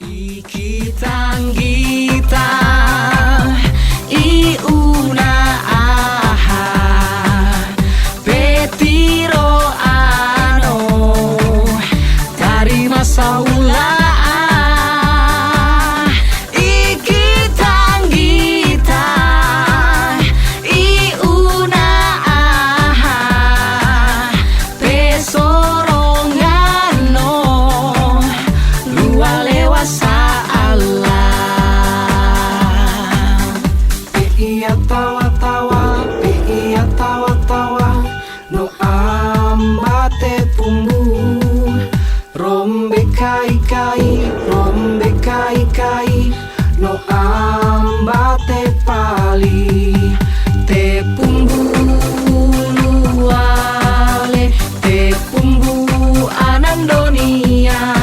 Ikitangita iuna aha petiro ano tarima saula ikitangita iuna aha pesorongano lualewa sa tawa-tawa no ambate pumbu rombe kai no ambate pali te pumbu luale te pumbu anandonia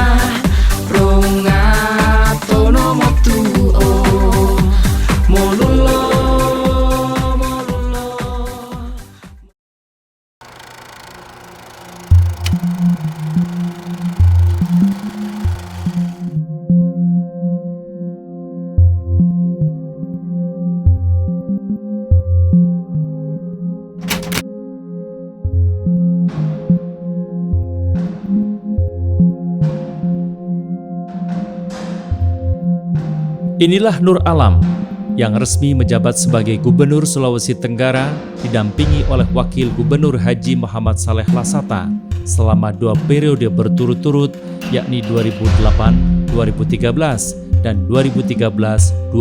rongato no motu molulo. Inilah Nur Alam yang resmi menjabat sebagai Gubernur Sulawesi Tenggara didampingi oleh Wakil Gubernur Haji Muhammad Saleh Lasata selama 2 periode berturut-turut yakni 2008, 2013 dan 2013-2018.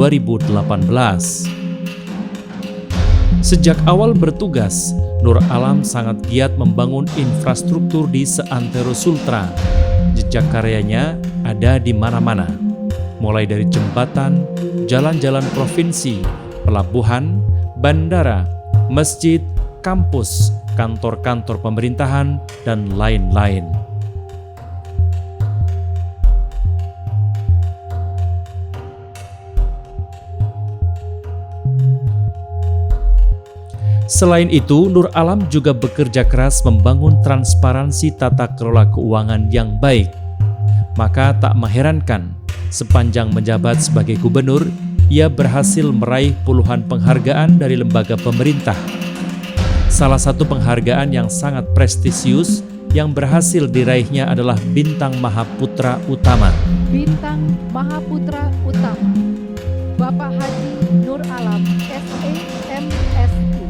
Sejak awal bertugas, Nur Alam sangat giat membangun infrastruktur di seantero Sultra. Jejak karyanya ada di mana-mana, mulai dari jembatan, jalan-jalan provinsi, pelabuhan, bandara, masjid, kampus, kantor-kantor pemerintahan, dan lain-lain. Selain itu, Nur Alam juga bekerja keras membangun transparansi tata kelola keuangan yang baik. Maka tak mengherankan, sepanjang menjabat sebagai gubernur, ia berhasil meraih puluhan penghargaan dari lembaga pemerintah. Salah satu penghargaan yang sangat prestisius yang berhasil diraihnya adalah Bintang Mahaputra Utama. Bintang Mahaputra Utama, Bapak Haji Nur Alam, SE, MSI.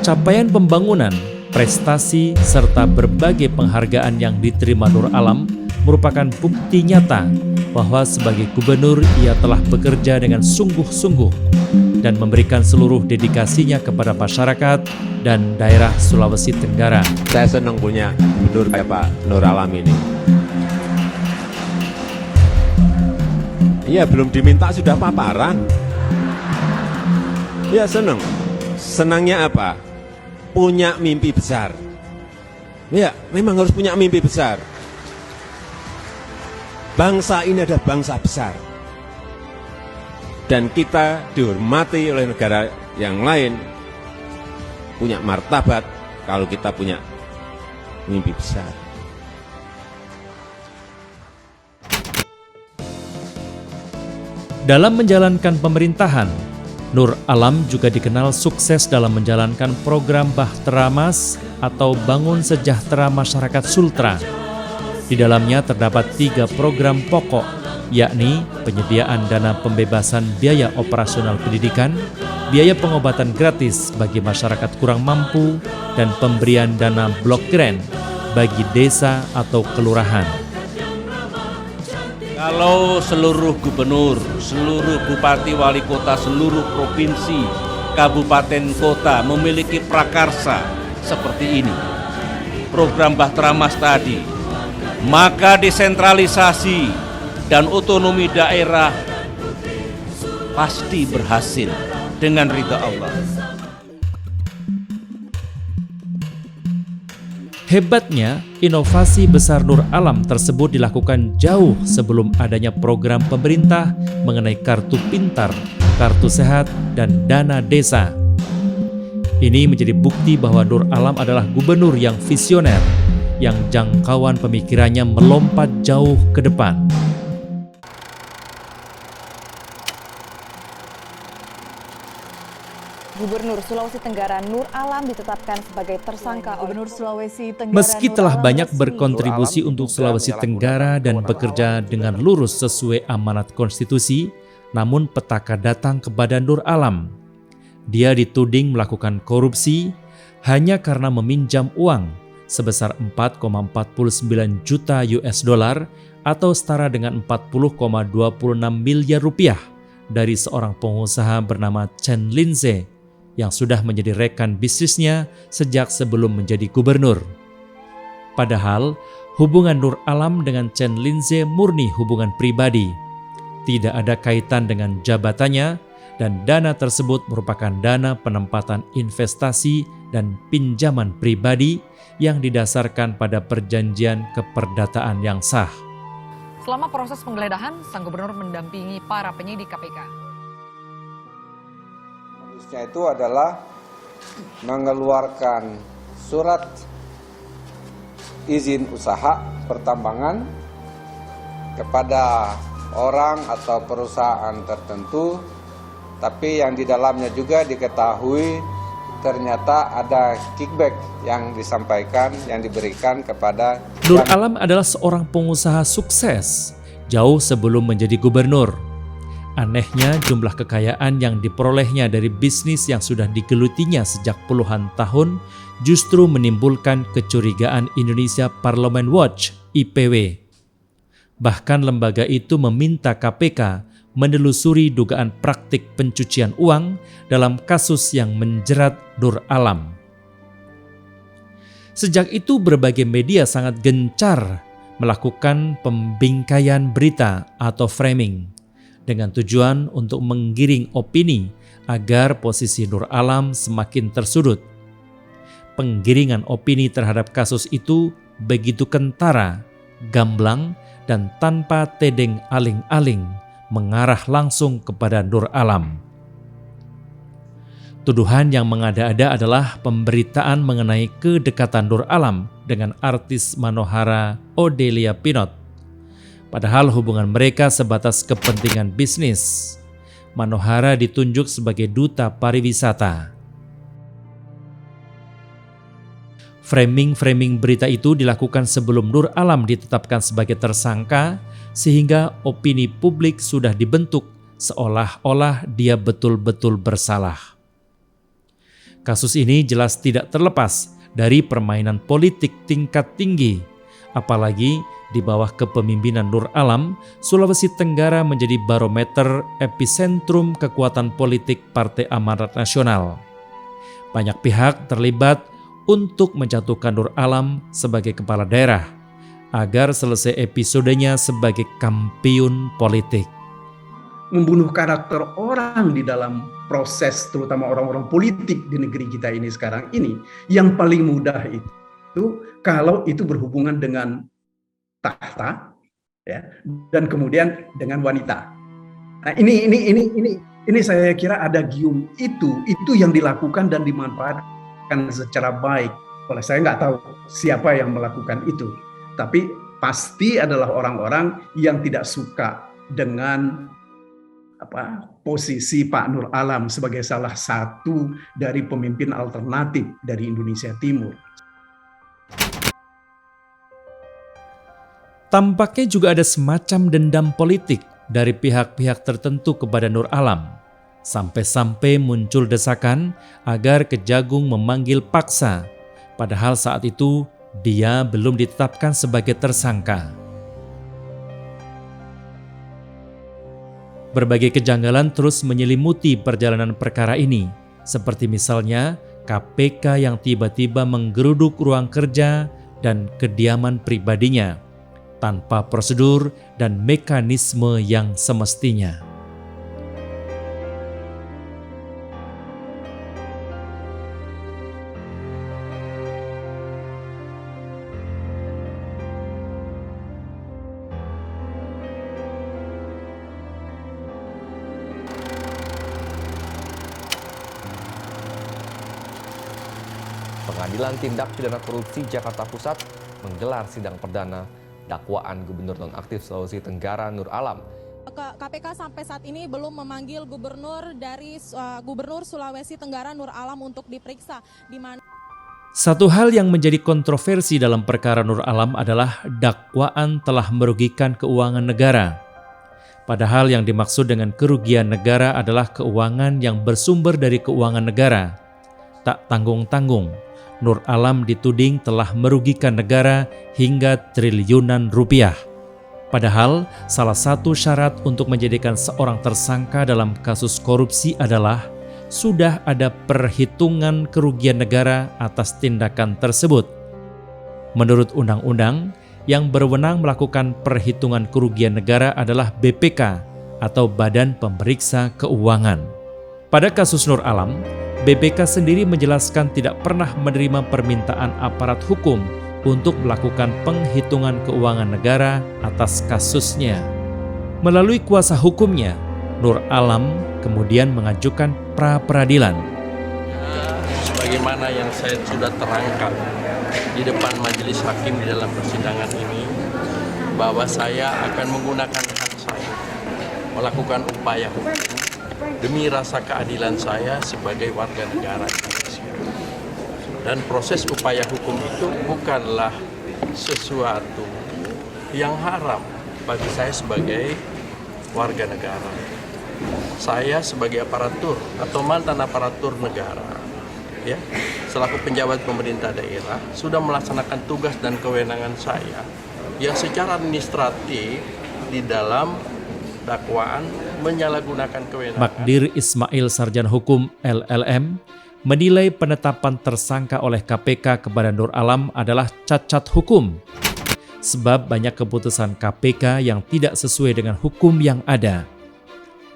Capaian pembangunan, prestasi, serta berbagai penghargaan yang diterima Nur Alam merupakan bukti nyata bahwa sebagai gubernur ia telah bekerja dengan sungguh-sungguh dan memberikan seluruh dedikasinya kepada masyarakat dan daerah Sulawesi Tenggara. Saya senang punya gubernur kayak Pak Nur Alam ini. Iya, belum diminta sudah paparan. Ya senang. Senangnya apa? Punya mimpi besar. Ya, memang harus punya mimpi besar. Bangsa ini adalah bangsa besar. Dan kita dihormati oleh negara yang lain, punya martabat kalau kita punya mimpi besar. Dalam menjalankan pemerintahan, Nur Alam juga dikenal sukses dalam menjalankan program Bahtera Mas atau Bangun Sejahtera Masyarakat Sultra. Di dalamnya terdapat 3 program pokok, yakni penyediaan dana pembebasan biaya operasional pendidikan, biaya pengobatan gratis bagi masyarakat kurang mampu, dan pemberian dana blok grant bagi desa atau kelurahan. Kalau seluruh gubernur, seluruh bupati wali kota, seluruh provinsi, kabupaten kota memiliki prakarsa seperti ini, program Bahtera Mas tadi, maka desentralisasi dan otonomi daerah pasti berhasil dengan ridha Allah. Hebatnya, inovasi besar Nur Alam tersebut dilakukan jauh sebelum adanya program pemerintah mengenai kartu pintar, kartu sehat, dan dana desa. Ini menjadi bukti bahwa Nur Alam adalah gubernur yang visioner, yang jangkauan pemikirannya melompat jauh ke depan. Gubernur Sulawesi Tenggara Nur Alam ditetapkan sebagai tersangka oleh Gubernur Sulawesi Tenggara. Meski Nur telah Alam banyak resmi berkontribusi untuk Sulawesi Tenggara dan bekerja dengan lurus sesuai amanat konstitusi, namun petaka datang kepada Nur Alam. Dia dituding melakukan korupsi hanya karena meminjam uang sebesar 4,49 juta US dollar atau setara dengan 40,26 miliar rupiah dari seorang pengusaha bernama Chen Linze yang sudah menjadi rekan bisnisnya sejak sebelum menjadi gubernur. Padahal, hubungan Nur Alam dengan Chen Linze murni hubungan pribadi. Tidak ada kaitan dengan jabatannya, dan dana tersebut merupakan dana penempatan investasi dan pinjaman pribadi yang didasarkan pada perjanjian keperdataan yang sah. Selama proses penggeledahan, sang gubernur mendampingi para penyidik KPK. Modusnya itu adalah mengeluarkan surat izin usaha pertambangan kepada orang atau perusahaan tertentu, tapi yang di dalamnya juga diketahui ternyata ada kickback yang disampaikan, yang diberikan kepada Nur Alam adalah seorang pengusaha sukses jauh sebelum menjadi gubernur. Anehnya, jumlah kekayaan yang diperolehnya dari bisnis yang sudah digelutinya sejak puluhan tahun justru menimbulkan kecurigaan Indonesia Parliament Watch (IPW). Bahkan lembaga itu meminta KPK menelusuri dugaan praktik pencucian uang dalam kasus yang menjerat Nur Alam. Sejak itu berbagai media sangat gencar melakukan pembingkaian berita atau framing dengan tujuan untuk menggiring opini agar posisi Nur Alam semakin tersudut. Penggiringan opini terhadap kasus itu begitu kentara, gamblang, dan tanpa tedeng aling-aling mengarah langsung kepada Nur Alam. Tuduhan yang mengada-ada adalah pemberitaan mengenai kedekatan Nur Alam dengan artis Manohara Odelia Pinot. Padahal hubungan mereka sebatas kepentingan bisnis. Manohara ditunjuk sebagai duta pariwisata. Framing berita itu dilakukan sebelum Nur Alam ditetapkan sebagai tersangka, sehingga opini publik sudah dibentuk seolah-olah dia betul-betul bersalah. Kasus ini jelas tidak terlepas dari permainan politik tingkat tinggi, apalagi di bawah kepemimpinan Nur Alam, Sulawesi Tenggara menjadi barometer epicentrum kekuatan politik Partai Amanat Nasional. Banyak pihak terlibat untuk menjatuhkan Nur Alam sebagai kepala daerah, agar selesai episodenya sebagai kampiun politik. Membunuh karakter orang di dalam proses, terutama orang-orang politik di negeri kita ini sekarang ini, yang paling mudah itu kalau itu berhubungan dengan tahta, ya, dan kemudian dengan wanita. Nah, ini saya kira ada gium itu yang dilakukan dan dimanfaatkan secara baik. Oleh saya nggak tahu siapa yang melakukan itu, tapi pasti adalah orang-orang yang tidak suka dengan posisi Pak Nur Alam sebagai salah satu dari pemimpin alternatif dari Indonesia Timur. Tampaknya juga ada semacam dendam politik dari pihak-pihak tertentu kepada Nur Alam. Sampai-sampai muncul desakan agar Kejagung memanggil paksa, padahal saat itu dia belum ditetapkan sebagai tersangka. Berbagai kejanggalan terus menyelimuti perjalanan perkara ini, seperti misalnya KPK yang tiba-tiba menggeruduk ruang kerja dan kediaman pribadinya tanpa prosedur dan mekanisme yang semestinya. Pengadilan Tindak Pidana Korupsi Jakarta Pusat menggelar sidang perdana dakwaan Gubernur Nonaktif Sulawesi Tenggara Nur Alam. KPK sampai saat ini belum memanggil Gubernur Sulawesi Tenggara Nur Alam untuk diperiksa. Satu hal yang menjadi kontroversi dalam perkara Nur Alam adalah dakwaan telah merugikan keuangan negara. Padahal yang dimaksud dengan kerugian negara adalah keuangan yang bersumber dari keuangan negara. Tak tanggung-tanggung, Nur Alam dituding telah merugikan negara hingga triliunan rupiah. Padahal salah satu syarat untuk menjadikan seorang tersangka dalam kasus korupsi adalah sudah ada perhitungan kerugian negara atas tindakan tersebut. Menurut undang-undang, yang berwenang melakukan perhitungan kerugian negara adalah BPK atau Badan Pemeriksa Keuangan. Pada kasus Nur Alam, BPK sendiri menjelaskan tidak pernah menerima permintaan aparat hukum untuk melakukan penghitungan keuangan negara atas kasusnya. Melalui kuasa hukumnya, Nur Alam kemudian mengajukan pra-peradilan. Sebagaimana yang saya sudah terangkan di depan majelis hakim di dalam persidangan ini, bahwa saya akan menggunakan hak saya melakukan upaya hukum demi rasa keadilan saya sebagai warga negara Indonesia. Dan proses upaya hukum itu bukanlah sesuatu yang haram bagi saya sebagai warga negara. Saya sebagai aparatur atau mantan aparatur negara, ya, selaku penjabat pemerintah daerah, sudah melaksanakan tugas dan kewenangan saya yang secara administratif di dalam dakwaan menyalahgunakan kewenangan. Magdir Ismail, sarjana hukum LLM, menilai penetapan tersangka oleh KPK kepada Nur Alam adalah cacat hukum. Sebab banyak keputusan KPK yang tidak sesuai dengan hukum yang ada.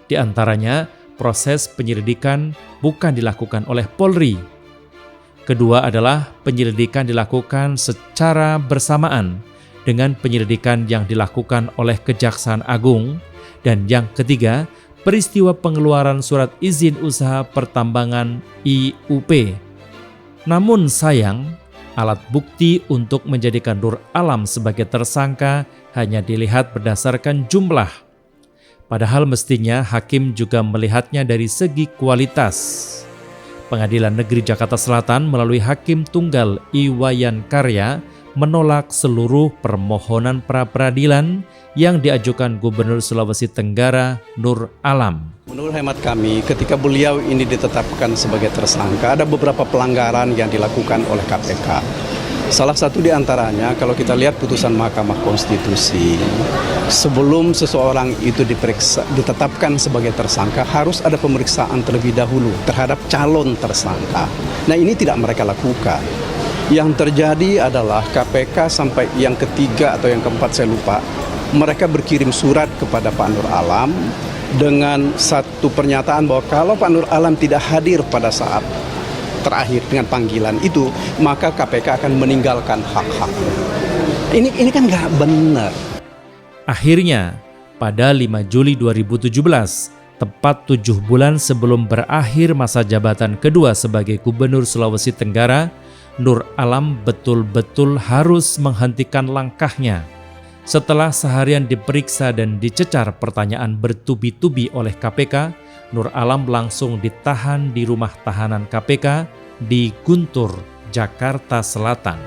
Di antaranya, proses penyelidikan bukan dilakukan oleh Polri. Kedua adalah penyelidikan dilakukan secara bersamaan dengan penyelidikan yang dilakukan oleh Kejaksaan Agung. Dan yang ketiga, peristiwa pengeluaran surat izin usaha pertambangan IUP. Namun sayang, alat bukti untuk menjadikan Nur Alam sebagai tersangka hanya dilihat berdasarkan jumlah. Padahal mestinya hakim juga melihatnya dari segi kualitas. Pengadilan Negeri Jakarta Selatan melalui Hakim Tunggal Iwayan Karya menolak seluruh permohonan pra-peradilan yang diajukan Gubernur Sulawesi Tenggara Nur Alam. Menurut hemat kami, ketika beliau ini ditetapkan sebagai tersangka, ada beberapa pelanggaran yang dilakukan oleh KPK. Salah satu di antaranya, kalau kita lihat putusan Mahkamah Konstitusi, sebelum seseorang itu ditetapkan sebagai tersangka, harus ada pemeriksaan terlebih dahulu terhadap calon tersangka. Nah, ini tidak mereka lakukan. Yang terjadi adalah KPK sampai yang ketiga atau yang keempat saya lupa, mereka berkirim surat kepada Pak Nur Alam dengan satu pernyataan bahwa kalau Pak Nur Alam tidak hadir pada saat terakhir dengan panggilan itu, maka KPK akan meninggalkan hak-haknya. Ini kan nggak benar. Akhirnya, pada 5 Juli 2017, tepat 7 bulan sebelum berakhir masa jabatan kedua sebagai Gubernur Sulawesi Tenggara, Nur Alam betul-betul harus menghentikan langkahnya. Setelah seharian diperiksa dan dicecar pertanyaan bertubi-tubi oleh KPK, Nur Alam langsung ditahan di rumah tahanan KPK di Guntur, Jakarta Selatan.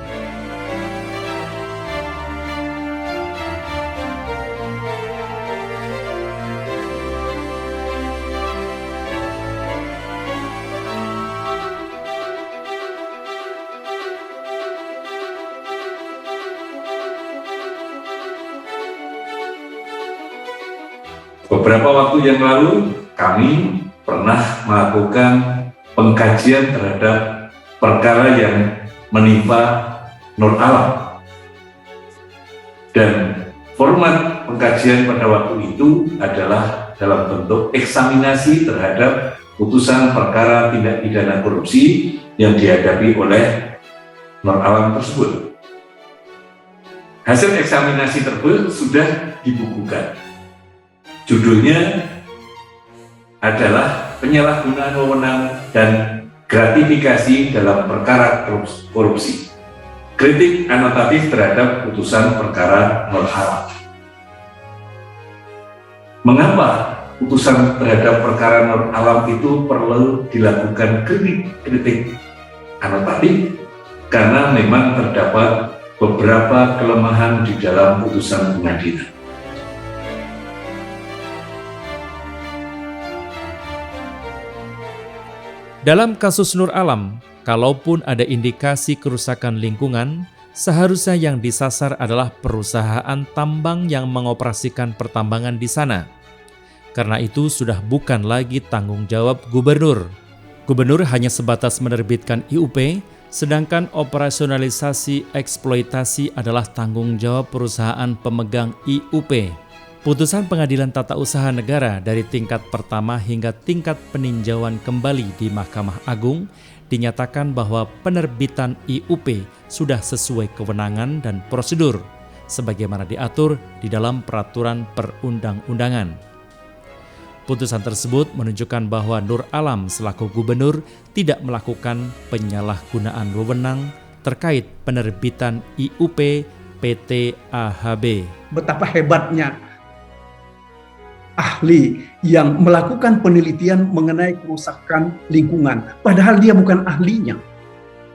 Beberapa waktu yang lalu, kami pernah melakukan pengkajian terhadap perkara yang menimpa Nur Alam. Dan format pengkajian pada waktu itu adalah dalam bentuk eksaminasi terhadap putusan perkara tindak pidana korupsi yang dihadapi oleh Nur Alam tersebut. Hasil eksaminasi tersebut sudah dibukukan. Judulnya adalah penyalahgunaan wewenang dan gratifikasi dalam perkara korupsi. kritik anotatif terhadap putusan perkara Nur Alam. Mengapa putusan terhadap perkara Nur Alam itu perlu dilakukan kritik anotatif? Karena memang terdapat beberapa kelemahan di dalam putusan pengadilan. Dalam kasus Nur Alam, kalaupun ada indikasi kerusakan lingkungan, seharusnya yang disasar adalah perusahaan tambang yang mengoperasikan pertambangan di sana. Karena itu sudah bukan lagi tanggung jawab gubernur. Gubernur hanya sebatas menerbitkan IUP, sedangkan operasionalisasi eksploitasi adalah tanggung jawab perusahaan pemegang IUP. Putusan Pengadilan Tata Usaha Negara dari tingkat pertama hingga tingkat peninjauan kembali di Mahkamah Agung dinyatakan bahwa penerbitan IUP sudah sesuai kewenangan dan prosedur sebagaimana diatur di dalam peraturan perundang-undangan. Putusan tersebut menunjukkan bahwa Nur Alam selaku gubernur tidak melakukan penyalahgunaan wewenang terkait penerbitan IUP PT AHB. Betapa hebatnya ahli yang melakukan penelitian mengenai kerusakan lingkungan, padahal dia bukan ahlinya.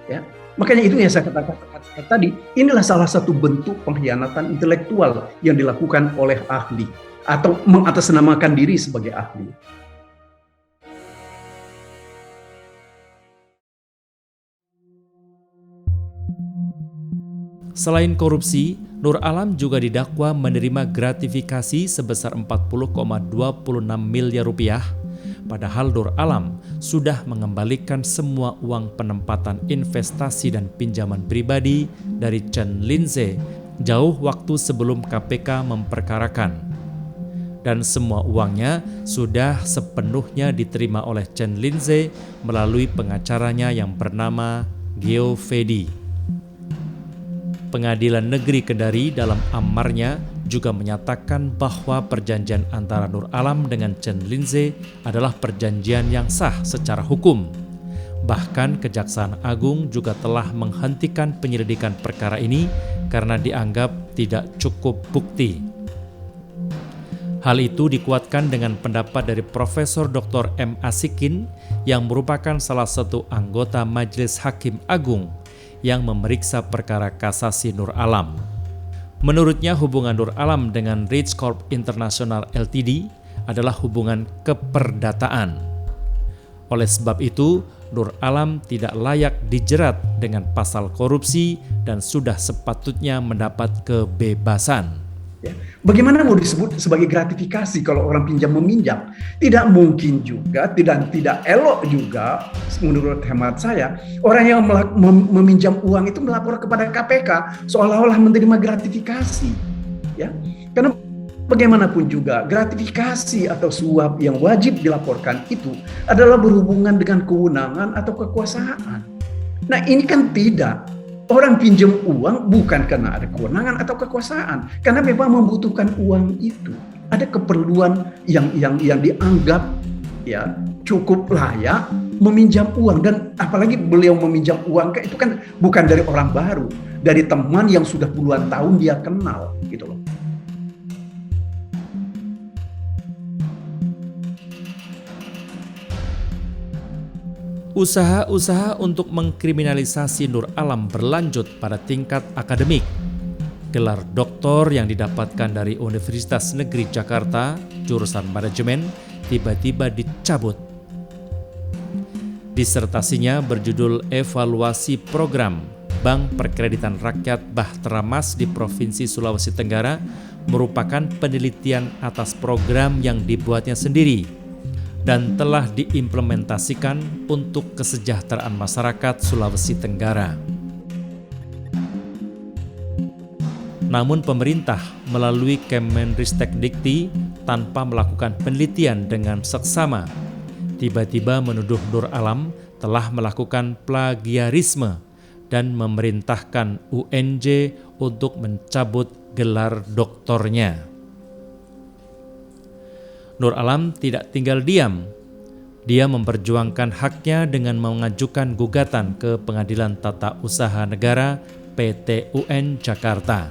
Ya, makanya itu yang saya katakan tadi, inilah salah satu bentuk pengkhianatan intelektual yang dilakukan oleh ahli atau mengatasnamakan diri sebagai ahli. Selain korupsi, Nur Alam juga didakwa menerima gratifikasi sebesar 40,26 miliar rupiah, padahal Nur Alam sudah mengembalikan semua uang penempatan investasi dan pinjaman pribadi dari Chen Linze jauh waktu sebelum KPK memperkarakan. Dan semua uangnya sudah sepenuhnya diterima oleh Chen Linze melalui pengacaranya yang bernama Geo Fedi. Pengadilan Negeri Kendari dalam amarnya juga menyatakan bahwa perjanjian antara Nur Alam dengan Chen Linze adalah perjanjian yang sah secara hukum. Bahkan Kejaksaan Agung juga telah menghentikan penyelidikan perkara ini karena dianggap tidak cukup bukti. Hal itu dikuatkan dengan pendapat dari Profesor Dr. M. Asikin yang merupakan salah satu anggota Majelis Hakim Agung yang memeriksa perkara kasasi Nur Alam. Menurutnya hubungan Nur Alam dengan Rich Corp International Ltd adalah hubungan keperdataan. Oleh sebab itu, Nur Alam tidak layak dijerat dengan pasal korupsi dan sudah sepatutnya mendapat kebebasan. Bagaimana mau disebut sebagai gratifikasi kalau orang pinjam meminjam? Tidak mungkin juga, tidak elok juga menurut hemat saya, orang yang meminjam uang itu melapor kepada KPK seolah-olah menerima gratifikasi. Ya, karena bagaimanapun juga gratifikasi atau suap yang wajib dilaporkan itu adalah berhubungan dengan kewenangan atau kekuasaan. Nah, ini kan tidak. Orang pinjam uang bukan karena ada kewenangan atau kekuasaan, karena memang membutuhkan uang itu. Ada keperluan yang dianggap ya cukup layak meminjam uang, dan apalagi beliau meminjam uang itu kan bukan dari orang baru, dari teman yang sudah puluhan tahun dia kenal gitu loh. Usaha-usaha untuk mengkriminalisasi Nur Alam berlanjut pada tingkat akademik. Gelar doktor yang didapatkan dari Universitas Negeri Jakarta, jurusan manajemen, tiba-tiba dicabut. Disertasinya berjudul Evaluasi Program Bank Perkreditan Rakyat Bahtera Mas di Provinsi Sulawesi Tenggara merupakan penelitian atas program yang dibuatnya sendiri dan telah diimplementasikan untuk kesejahteraan masyarakat Sulawesi Tenggara. Namun pemerintah melalui Kemenristekdikti tanpa melakukan penelitian dengan seksama, tiba-tiba menuduh Nur Alam telah melakukan plagiarisme dan memerintahkan UNJ untuk mencabut gelar doktornya. Nur Alam tidak tinggal diam. Dia memperjuangkan haknya dengan mengajukan gugatan ke Pengadilan Tata Usaha Negara PT UN Jakarta.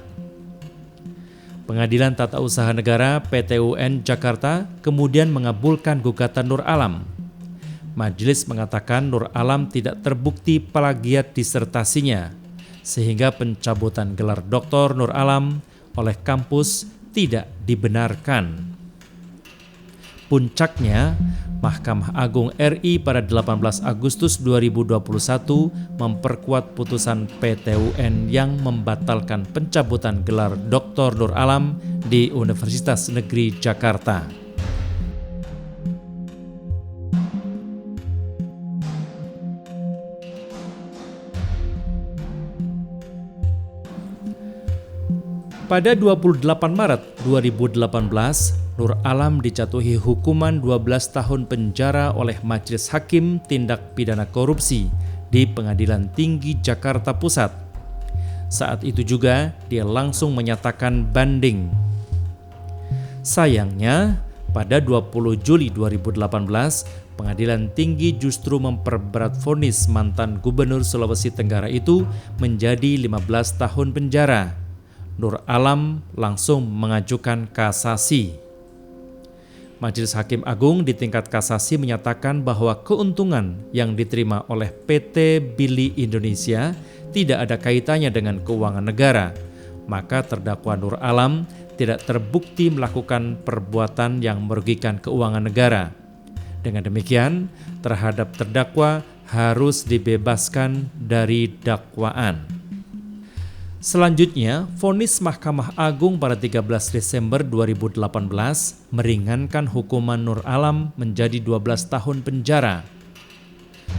Pengadilan Tata Usaha Negara PT UN Jakarta kemudian mengabulkan gugatan Nur Alam. Majelis mengatakan Nur Alam tidak terbukti plagiat disertasinya, sehingga pencabutan gelar Dr. Nur Alam oleh kampus tidak dibenarkan. Puncaknya, Mahkamah Agung RI pada 18 Agustus 2021 memperkuat putusan PT UN yang membatalkan pencabutan gelar Dr. Nur Alam di Universitas Negeri Jakarta. Pada 28 Maret 2018, Nur Alam dijatuhi hukuman 12 tahun penjara oleh Majelis Hakim Tindak Pidana Korupsi di Pengadilan Tinggi Jakarta Pusat. Saat itu juga dia langsung menyatakan banding. Sayangnya, pada 20 Juli 2018, Pengadilan Tinggi justru memperberat vonis mantan Gubernur Sulawesi Tenggara itu menjadi 15 tahun penjara. Nur Alam langsung mengajukan kasasi. Majelis Hakim Agung di tingkat kasasi menyatakan bahwa keuntungan yang diterima oleh PT Billy Indonesia tidak ada kaitannya dengan keuangan negara, maka terdakwa Nur Alam tidak terbukti melakukan perbuatan yang merugikan keuangan negara. Dengan demikian, terhadap terdakwa harus dibebaskan dari dakwaan. Selanjutnya, vonis Mahkamah Agung pada 13 Desember 2018 meringankan hukuman Nur Alam menjadi 12 tahun penjara.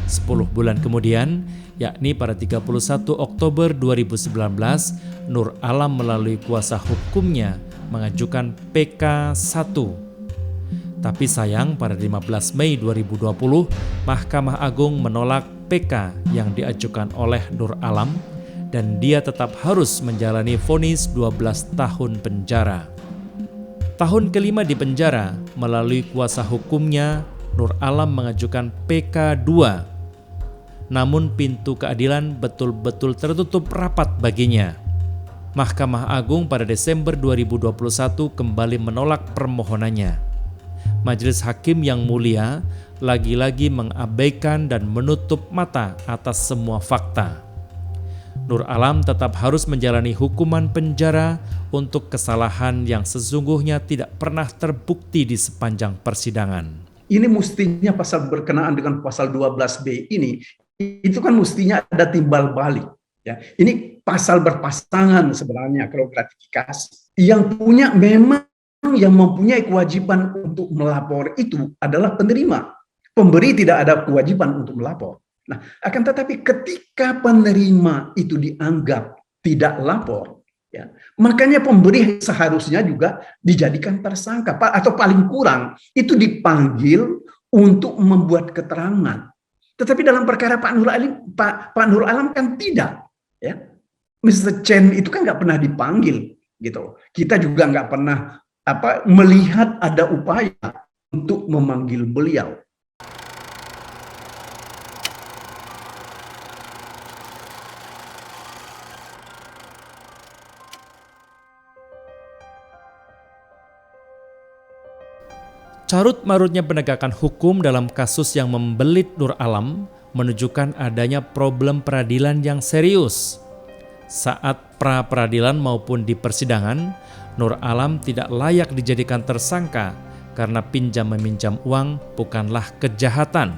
10 bulan kemudian, yakni pada 31 Oktober 2019, Nur Alam melalui kuasa hukumnya mengajukan PK 1. Tapi sayang pada 15 Mei 2020, Mahkamah Agung menolak PK yang diajukan oleh Nur Alam dan dia tetap harus menjalani vonis 12 tahun penjara. Tahun kelima di penjara, melalui kuasa hukumnya, Nur Alam mengajukan PK 2. Namun pintu keadilan betul-betul tertutup rapat baginya. Mahkamah Agung pada Desember 2021 kembali menolak permohonannya. Majelis Hakim yang mulia lagi-lagi mengabaikan dan menutup mata atas semua fakta. Nur Alam tetap harus menjalani hukuman penjara untuk kesalahan yang sesungguhnya tidak pernah terbukti di sepanjang persidangan. Ini mestinya pasal berkenaan dengan pasal 12B ini, itu kan mestinya ada timbal balik. Ya, ini pasal berpasangan sebenarnya kalau gratifikasi. Yang punya memang yang mempunyai kewajiban untuk melapor itu adalah penerima. Pemberi tidak ada kewajiban untuk melapor. Nah, akan tetapi ketika penerima itu dianggap tidak lapor, ya, makanya pemberi seharusnya juga dijadikan tersangka atau paling kurang itu dipanggil untuk membuat keterangan. Tetapi dalam perkara Pak Nur Alam kan tidak, ya. Mr. Chen itu kan nggak pernah dipanggil, gitu. Kita juga nggak pernah melihat ada upaya untuk memanggil beliau. Carut-marutnya penegakan hukum dalam kasus yang membelit Nur Alam menunjukkan adanya problem peradilan yang serius. Saat pra-peradilan maupun di persidangan, Nur Alam tidak layak dijadikan tersangka karena pinjam-meminjam uang bukanlah kejahatan.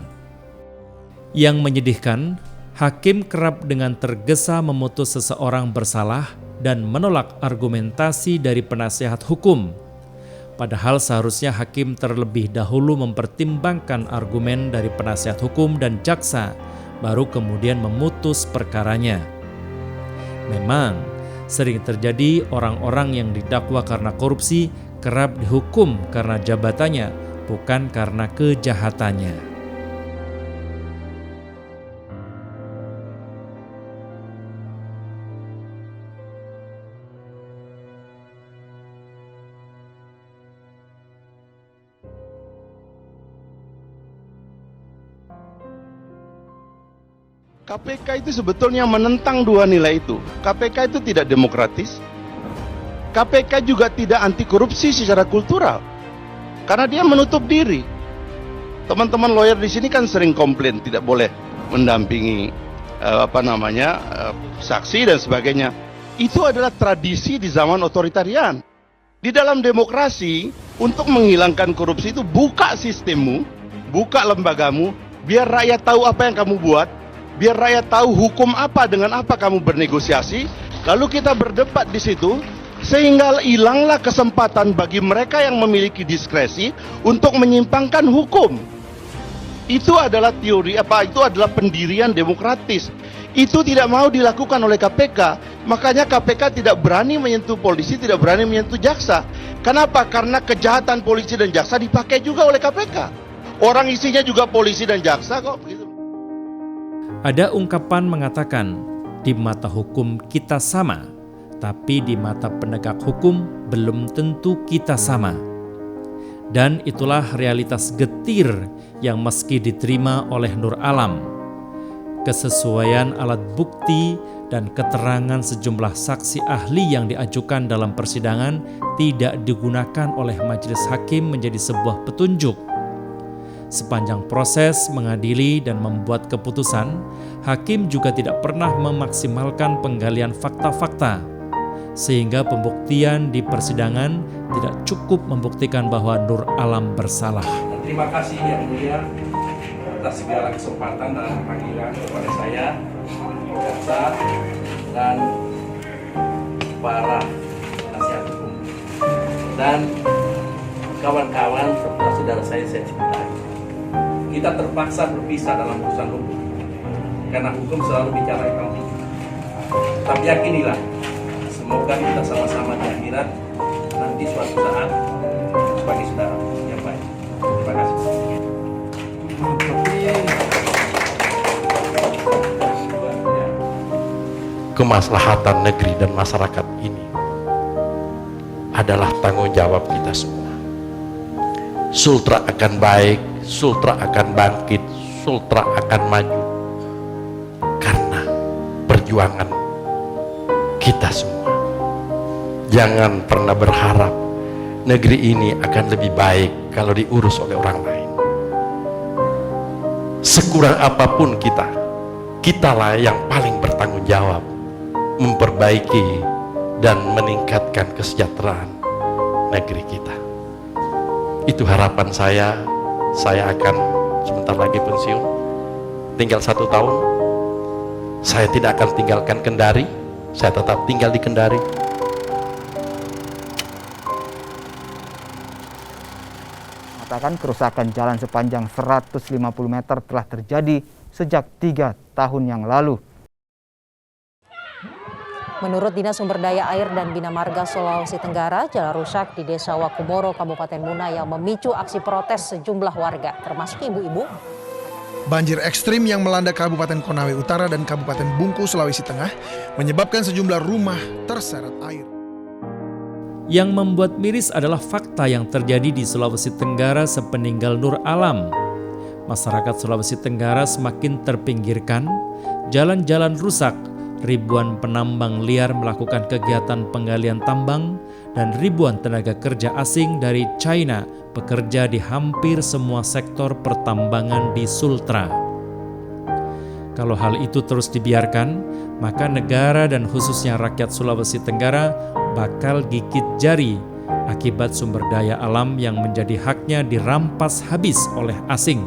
Yang menyedihkan, hakim kerap dengan tergesa memutus seseorang bersalah dan menolak argumentasi dari penasehat hukum. Padahal seharusnya hakim terlebih dahulu mempertimbangkan argumen dari penasehat hukum dan jaksa, baru kemudian memutus perkaranya. Memang, sering terjadi orang-orang yang didakwa karena korupsi kerap dihukum karena jabatannya, bukan karena kejahatannya. KPK itu sebetulnya menentang dua nilai itu. KPK itu tidak demokratis. KPK juga tidak anti korupsi secara kultural. Karena dia menutup diri. Teman-teman lawyer di sini kan sering komplain tidak boleh mendampingi saksi dan sebagainya. Itu adalah tradisi di zaman otoritarian. Di dalam demokrasi, untuk menghilangkan korupsi itu buka sistemmu, buka lembagamu, biar rakyat tahu apa yang kamu buat, biar rakyat tahu hukum apa dengan apa kamu bernegosiasi, lalu kita berdebat di situ, sehingga hilanglah kesempatan bagi mereka yang memiliki diskresi untuk menyimpangkan hukum. Itu adalah teori itu adalah pendirian demokratis. Itu tidak mau dilakukan oleh KPK. Makanya KPK tidak berani menyentuh polisi, tidak berani menyentuh jaksa. Kenapa? Karena kejahatan polisi dan jaksa dipakai juga oleh KPK. Orang isinya juga polisi dan jaksa kok. Ada ungkapan mengatakan, di mata hukum kita sama, tapi di mata penegak hukum belum tentu kita sama. Dan itulah realitas getir yang meski diterima oleh Nur Alam. Kesesuaian alat bukti dan keterangan sejumlah saksi ahli yang diajukan dalam persidangan tidak digunakan oleh majelis hakim menjadi sebuah petunjuk. Sepanjang proses mengadili dan membuat keputusan, hakim juga tidak pernah memaksimalkan penggalian fakta-fakta, sehingga pembuktian di persidangan tidak cukup membuktikan bahwa Nur Alam bersalah. Terima kasih Yang Mulia atas segala kesempatan dan panggilan kepada saya, jaksa, dan para penasihat hukum, dan kawan-kawan serta saudara saya cintai. Kita terpaksa berpisah dalam urusan hukum, karena hukum selalu bicara hitam putih. Tapi yakinilah, semoga kita sama-sama di akhirat nanti suatu saat sebagai saudara yang baik. Terima kasih. Kemaslahatan negeri dan masyarakat ini adalah tanggung jawab kita semua. Sultra akan baik, Sultra akan bangkit, Sultra akan maju karena perjuangan kita semua. Jangan pernah berharap negeri ini akan lebih baik kalau diurus oleh orang lain. Sekurang apapun kitalah yang paling bertanggung jawab memperbaiki dan meningkatkan kesejahteraan negeri kita. Itu harapan saya akan sebentar lagi pensiun, tinggal 1 tahun. Saya tidak akan tinggalkan Kendari, saya tetap tinggal di Kendari. Mengatakan kerusakan jalan sepanjang 150 meter telah terjadi sejak 3 tahun yang lalu. Menurut Dinas Sumber Daya Air dan Bina Marga Sulawesi Tenggara, jalan rusak di Desa Wakumoro, Kabupaten Muna yang memicu aksi protes sejumlah warga, termasuk ibu-ibu. Banjir ekstrim yang melanda Kabupaten Konawe Utara dan Kabupaten Bungku, Sulawesi Tengah menyebabkan sejumlah rumah terseret air. Yang membuat miris adalah fakta yang terjadi di Sulawesi Tenggara sepeninggal Nur Alam. Masyarakat Sulawesi Tenggara semakin terpinggirkan, jalan-jalan rusak, ribuan penambang liar melakukan kegiatan penggalian tambang, dan ribuan tenaga kerja asing dari China bekerja di hampir semua sektor pertambangan di Sultra. Kalau hal itu terus dibiarkan, maka negara dan khususnya rakyat Sulawesi Tenggara bakal gigit jari akibat sumber daya alam yang menjadi haknya dirampas habis oleh asing.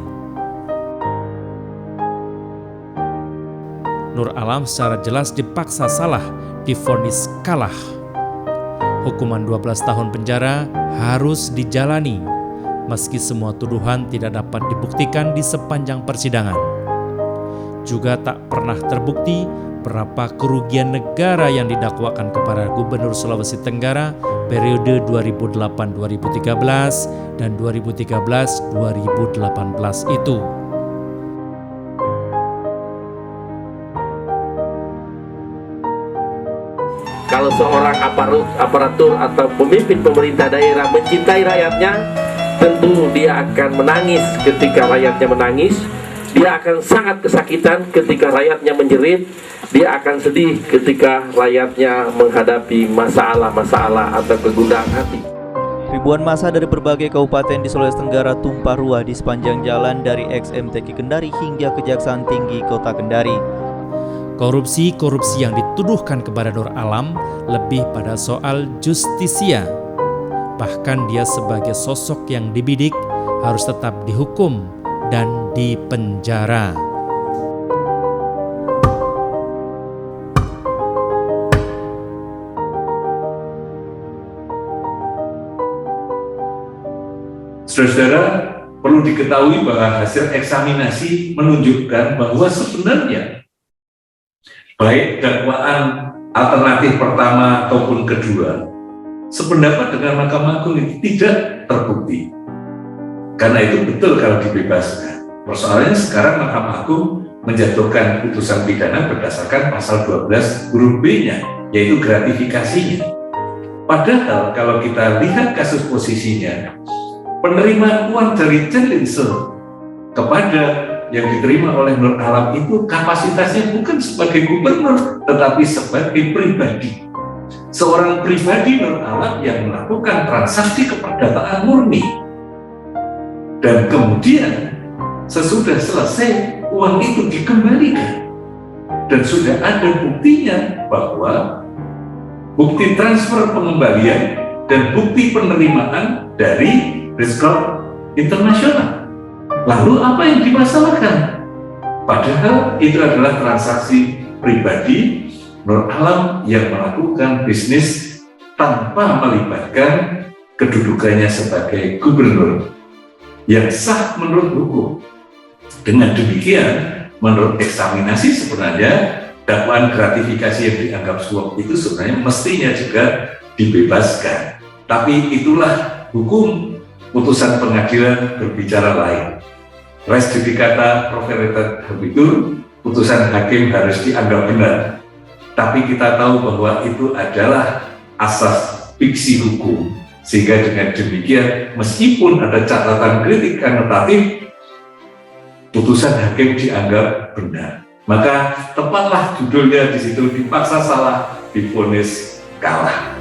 Nur Alam secara jelas dipaksa salah, divonis kalah. Hukuman 12 tahun penjara harus dijalani, meski semua tuduhan tidak dapat dibuktikan di sepanjang persidangan. Juga tak pernah terbukti berapa kerugian negara yang didakwakan kepada Gubernur Sulawesi Tenggara periode 2008-2013 dan 2013-2018 itu. Kalau seorang aparatur atau pemimpin pemerintah daerah mencintai rakyatnya, tentu dia akan menangis ketika rakyatnya menangis. dia akan sangat kesakitan ketika rakyatnya menjerit, dia akan sedih ketika rakyatnya menghadapi masalah-masalah atau kegundahan hati. Ribuan massa dari berbagai kabupaten di Sulawesi Tenggara tumpah ruah di sepanjang jalan dari XMTQ Kendari hingga Kejaksaan Tinggi Kota Kendari. Korupsi-korupsi yang dituduhkan kepada Nur Alam lebih pada soal justisia. Bahkan dia sebagai sosok yang dibidik harus tetap dihukum dan dipenjara. Saudara-saudara, perlu diketahui bahwa hasil eksaminasi menunjukkan bahwa sebenarnya baik dakwaan alternatif pertama ataupun kedua sependapat dengan Mahkamah Agung itu tidak terbukti. Karena itu betul kalau dibebaskan. Persoalannya sekarang Mahkamah Agung menjatuhkan putusan pidana berdasarkan pasal 12 huruf B-nya, yaitu gratifikasinya. Padahal kalau kita lihat kasus posisinya, penerimaan uang dari Chen Lin-se kepada yang diterima oleh Nur Alam itu kapasitasnya bukan sebagai gubernur, tetapi sebagai pribadi. Seorang pribadi Nur Alam yang melakukan transaksi keperdataan murni. Dan kemudian sesudah selesai uang itu dikembalikan. Dan sudah ada buktinya bahwa bukti transfer pengembalian dan bukti penerimaan dari Rizal Internasional. Lalu apa yang dimasalahkan? Padahal itu adalah transaksi pribadi Nur Alam yang melakukan bisnis tanpa melibatkan kedudukannya sebagai gubernur yang sah menurut hukum. Dengan demikian, menurut eksaminasi sebenarnya dakwaan gratifikasi yang dianggap suap itu sebenarnya mestinya juga dibebaskan. Tapi itulah hukum, putusan pengadilan berbicara lain. Res judicata pro veritate habetur, putusan hakim harus dianggap benar. Tapi kita tahu bahwa itu adalah asas fiksi hukum. Sehingga dengan demikian, meskipun ada catatan kritik anotatif, putusan hakim dianggap benar. Maka tepatlah judulnya di situ, dipaksa salah, divonis kalah.